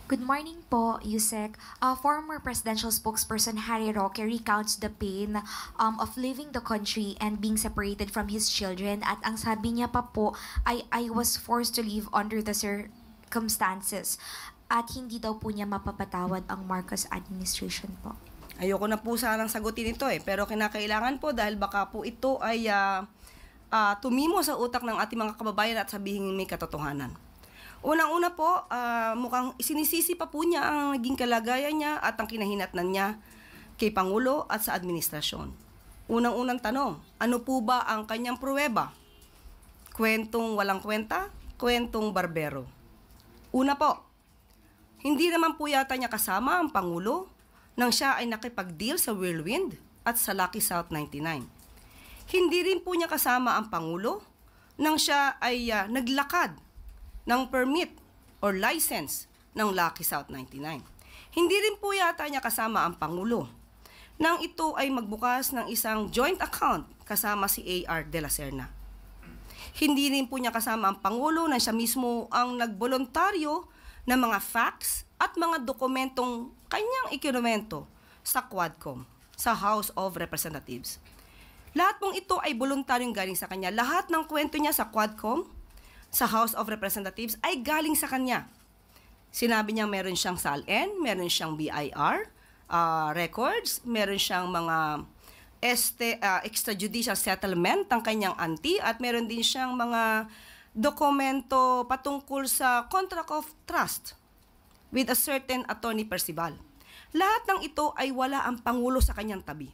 Good morning po, Yusek. Former presidential spokesperson Harry Roque recounts the pain of leaving the country and being separated from his children. At ang sabi niya pa po ay I was forced to leave under the circumstances. At hindi daw po niya mapapatawad ang Marcos administration po. Ayoko na po sanang sagutin ito pero kinakailangan po dahil baka po ito ay tumimo sa utak ng ating mga kababayan at sabihin may katotohanan. Unang-una po, mukhang sinisisi pa po niya ang naging kalagayan niya at ang kinahinatnan niya kay Pangulo at sa administrasyon. Unang-unang tanong, ano po ba ang kanyang pruweba? Kwentong walang kwenta? Kwentong barbero? Una po, hindi naman po yata niya kasama ang Pangulo nang siya ay nakipag-deal sa Whirlwind at sa Lucky South 99. Hindi rin po niya kasama ang Pangulo nang siya ay naglakad ng permit or license ng Lucky South 99. Hindi rin po yata niya kasama ang Pangulo nang ito ay magbukas ng isang joint account kasama si A.R. de la Serna. Hindi rin po niya kasama ang Pangulo nang siya mismo ang nagboluntaryo ng mga facts at mga dokumentong kanyang ikinumento sa Quadcom, sa House of Representatives. Lahat pong ito ay voluntaryong galing sa kanya. Lahat ng kwento niya sa Quadcom, sa House of Representatives ay galing sa kanya. Sinabi niya meron siyang SALN, meron siyang BIR records, meron siyang mga extrajudicial settlement ng kanyang auntie at meron din siyang mga dokumento patungkol sa contract of trust with a certain Attorney Percival. Lahat ng ito ay wala ang Pangulo sa kanyang tabi.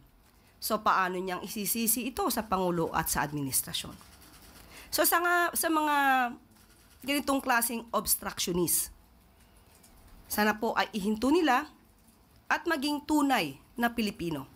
So paano niyang isisisi ito sa Pangulo at sa administrasyon? So sa mga ganitong klaseng obstructionist, sana po ay ihinto nila at maging tunay na Pilipino.